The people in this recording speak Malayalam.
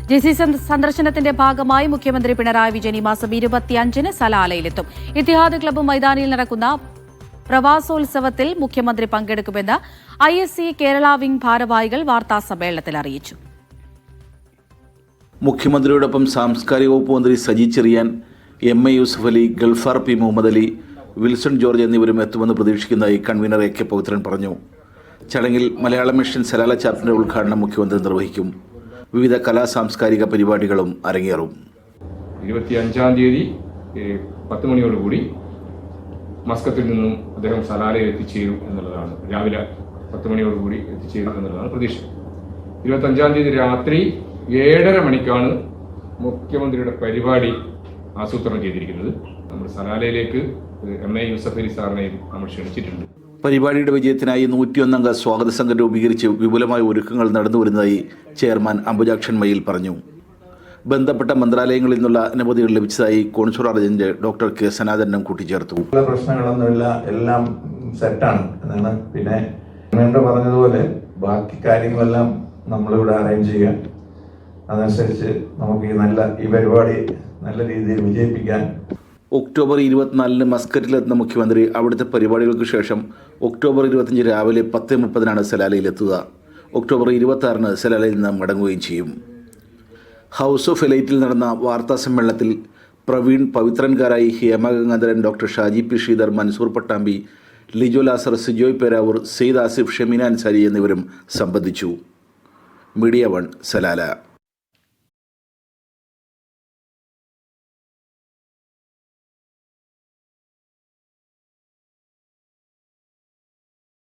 ജെസി സന്ദർശനത്തിന്റെ ഭാഗമായി മുഖ്യമന്ത്രി പിണറായി വിജയൻ ഈ മാസം 25-ന് സലാലയിലെത്തും. ഇത്തിഹാദ് ക്ലബ്ബ് മൈതാനിയിൽ നടക്കുന്ന പ്രവാസോത്സവത്തിൽ മുഖ്യമന്ത്രി പങ്കെടുക്കുമെന്ന് ISC കേരള വിംഗ് ഭാരവാഹികൾ വാർത്താസമ്മേളനത്തിൽ അറിയിച്ചു. മുഖ്യമന്ത്രിയോടൊപ്പം സാംസ്കാരിക വകുപ്പ് മന്ത്രി Saji Cherian, MA Yusuf Ali, Galfar P Muhammad Ali, Wilson George എന്നിവരും എത്തുമെന്ന് പ്രതീക്ഷിക്കുന്നതായി കൺവീനർ AK പവിത്രൻ പറഞ്ഞു. ചടങ്ങിൽ മലയാളം മിഷൻ സലാല ചാപ്റ്ററിന്റെ ഉദ്ഘാടനം മുഖ്യമന്ത്രി നിർവഹിക്കും. വിവിധ കലാ സാംസ്കാരിക പരിപാടികളും അരങ്ങേറും. 25-ാം തീയതി 10 മണിയോടുകൂടി മസ്കത്തിൽ നിന്നും അദ്ദേഹം സലാലയിൽ എത്തിച്ചേരും എന്നുള്ളതാണ്. രാവിലെ 10 മണിയോടുകൂടി എത്തിച്ചേരും എന്നുള്ളതാണ് പ്രതീക്ഷ. 25-ാം തീയതി രാത്രി 7:30 മണിക്കാണ് മുഖ്യമന്ത്രിയുടെ പരിപാടി ആസൂത്രണം ചെയ്തിരിക്കുന്നത്. നമ്മൾ സലാലയിലേക്ക് MA യൂസഫ് അലി സാറിനെയും നമ്മൾ ക്ഷണിച്ചിട്ടുണ്ട്. പരിപാടിയുടെ വിജയത്തിനായി 101 അംഗ സ്വാഗത സംഘം രൂപീകരിച്ച് വിപുലമായ ഒരുക്കങ്ങൾ നടന്നുവരുന്നതായി ചെയർമാൻ അംബുജാക്ഷൻ മയിൽ പറഞ്ഞു. ബന്ധപ്പെട്ട മന്ത്രാലയങ്ങളിൽ നിന്നുള്ള അനുമതികൾ ലഭിച്ചതായി കോൺസുലർ ഏജന്റ് ഡോക്ടർ K സനാതനം കൂട്ടിച്ചേർത്തു. പ്രശ്നങ്ങളൊന്നുമില്ല, എല്ലാം സെറ്റാണ് എന്നാണ്. പിന്നെ പറഞ്ഞതുപോലെ ബാക്കി കാര്യങ്ങളെല്ലാം നമ്മളിവിടെ അറേഞ്ച് ചെയ്യാൻ, അതനുസരിച്ച് നമുക്ക് ഈ പരിപാടി നല്ല രീതിയിൽ വിജയിപ്പിക്കാൻ. ഒക്ടോബർ 24-ന് മസ്കറ്റിലെത്തുന്ന മുഖ്യമന്ത്രി അവിടുത്തെ പരിപാടികൾക്ക് ശേഷം ഒക്ടോബർ 25 രാവിലെ 10:30-നാണ് സലാലയിലെത്തുക. ഒക്ടോബർ 26-ന് സലാലയിൽ നിന്ന് മടങ്ങുകയും ചെയ്യും. ഹൗസ് ഓഫ് എലൈറ്റിൽ നടന്ന വാർത്താ സമ്മേളനത്തിൽ പ്രവീൺ, പവിത്രൻകാരായി, ഹേമ ഗംഗാധരൻ, ഡോക്ടർ ഷാജി P ശ്രീധർ, മൻസൂർ പട്ടാമ്പി, ലിജോ ലാസർ, സിജോയ് പേരാവൂർ, സെയ്ദ് ആസിഫ്, ഷെമീന അൻസാരി എന്നിവരും സംബന്ധിച്ചു. Media 1 Salalah.